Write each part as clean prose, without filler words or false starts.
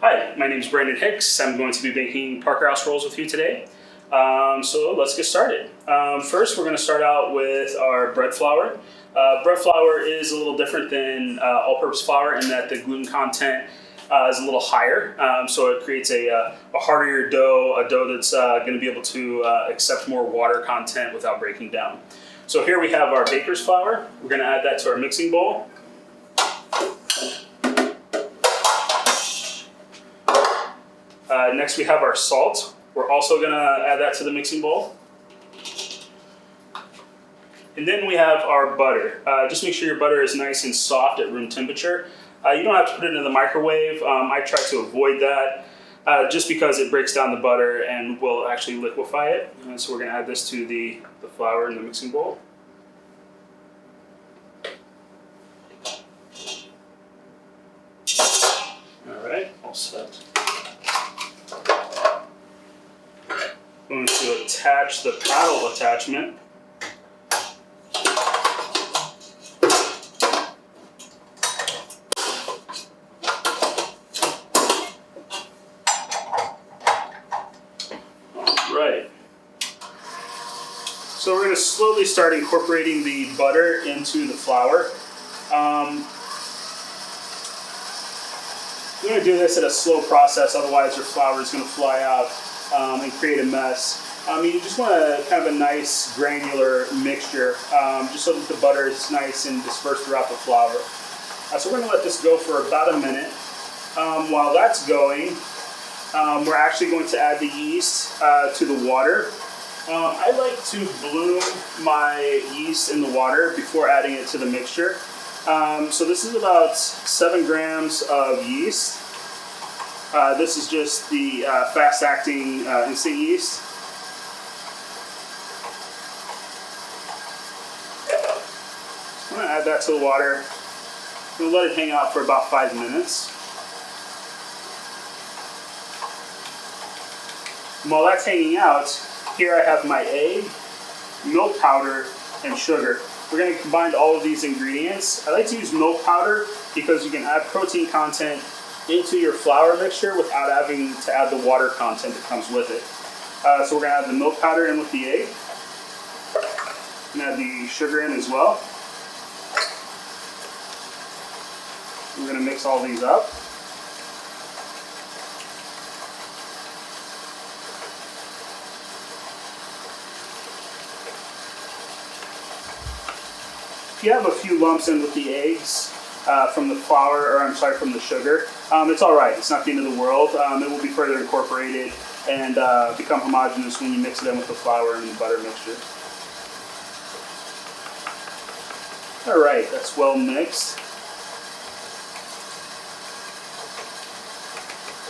Hi, my name is Brandon Hicks. I'm going to be baking Parker House rolls with you today. So let's get started. First, we're going to start out with our bread flour. Bread flour is a little different than all-purpose flour in that the gluten content is a little higher. So it creates a harder dough, a dough that's going to be able to accept more water content without breaking down. So here we have our baker's flour. We're going to add that to our mixing bowl. Next we have our salt. We're also going to add that to the mixing bowl. And then we have our butter. Just make sure your butter is nice and soft at room temperature. You don't have to put it in the microwave. I try to avoid that just because it breaks down the butter and will actually liquefy it. So we're going to add this to the flour in the mixing bowl. All right, all set. I'm going to attach the paddle attachment. Right. So we're going to slowly start incorporating the butter into the flour. You're going to do this at a slow process, otherwise your flour is going to fly out and create a mess. You just want kind of a nice granular mixture, just so that the butter is nice and dispersed throughout the flour. So we're going to let this go for about a minute. While that's going, we're actually going to add the yeast to the water. I like to bloom my yeast in the water before adding it to the mixture. So this is about 7 grams of yeast. This is just the fast-acting instant yeast. I'm going to add that to the water. I'm going to let it hang out for about 5 minutes. And while that's hanging out, here I have my egg, milk powder, and sugar. We're going to combine all of these ingredients. I like to use milk powder because you can add protein content into your flour mixture without having to add the water content that comes with it. So we're going to add the milk powder in with the egg. And add the sugar in as well. We're going to mix all these up. If you have a few lumps in with the eggs from the flour, or I'm sorry, from the sugar, it's all right. It's not the end of the world. It will be further incorporated and become homogeneous when you mix it in with the flour and the butter mixture. All right, that's well mixed.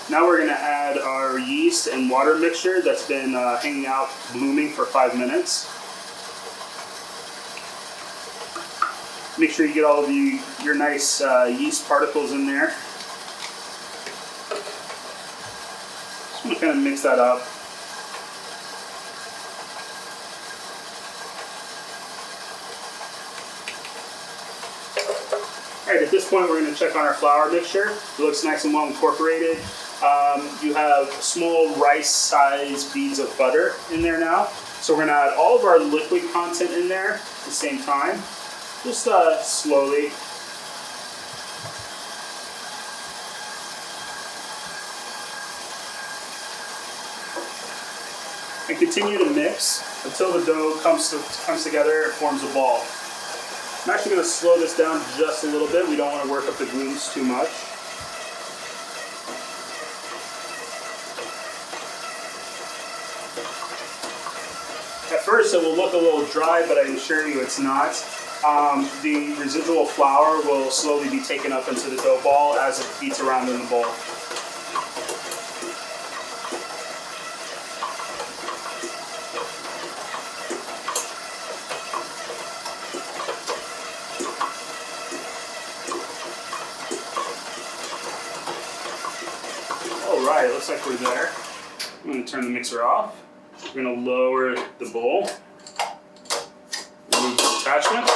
Now we're going to add our yeast and water mixture that's been hanging out, blooming for 5 minutes. Make sure you get all of your nice yeast particles in there. Just want to kind of mix that up. All right, at this point we're going to check on our flour mixture. It looks nice and well incorporated. You have small rice-sized beads of butter in there now. So we're going to add all of our liquid content in there at the same time. Just slowly. And continue to mix until the dough comes together and forms a ball. I'm actually going to slow this down just a little bit. We don't want to work up the glutes too much. At first it will look a little dry, but I assure you it's not. The residual flour will slowly be taken up into the dough ball as it beats around in the bowl. All right, looks like we're there. I'm going to turn the mixer off. We're going to lower the bowl. Remove the attachment.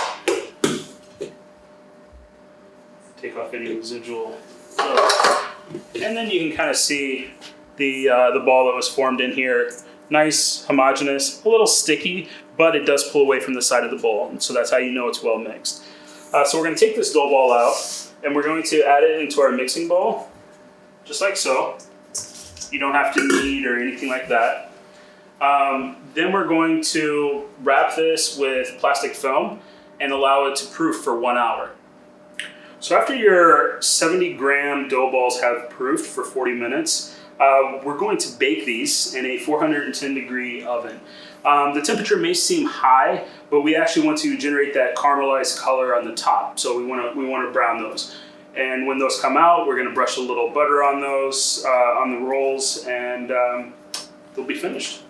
Take off any residual dough. And then you can kind of see the ball that was formed in here. Nice, homogeneous, a little sticky, but it does pull away from the side of the bowl. And so that's how you know it's well mixed. So we're going to take this dough ball out, and we're going to add it into our mixing bowl, just like so. You don't have to knead or anything like that. Then we're going to wrap this with plastic film and allow it to proof for 1 hour. So after your 70-gram dough balls have proofed for 40 minutes, we're going to bake these in a 410-degree oven. The temperature may seem high, but we actually want to generate that caramelized color on the top. So we want to brown those. And when those come out, we're going to brush a little butter on those, on the rolls, and they'll be finished.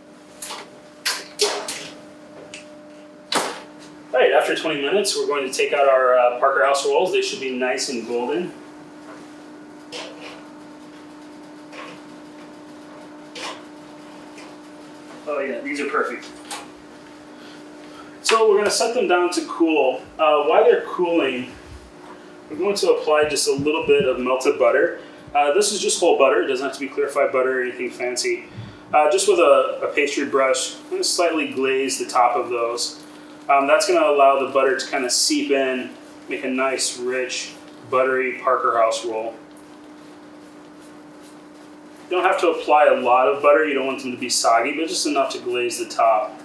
All right, after 20 minutes, we're going to take out our Parker House rolls. They should be nice and golden. Oh yeah, these are perfect. So we're going to set them down to cool. While they're cooling, we're going to apply just a little bit of melted butter. This is just whole butter. It doesn't have to be clarified butter or anything fancy. Just with a pastry brush, I'm going to slightly glaze the top of those. That's going to allow the butter to kind of seep in, make a nice, rich, buttery Parker House roll. You don't have to apply a lot of butter. You don't want them to be soggy, but just enough to glaze the top.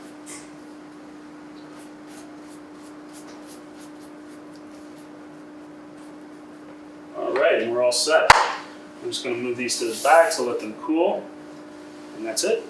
All right, and we're all set. I'm just going to move these to the back to let them cool, and that's it.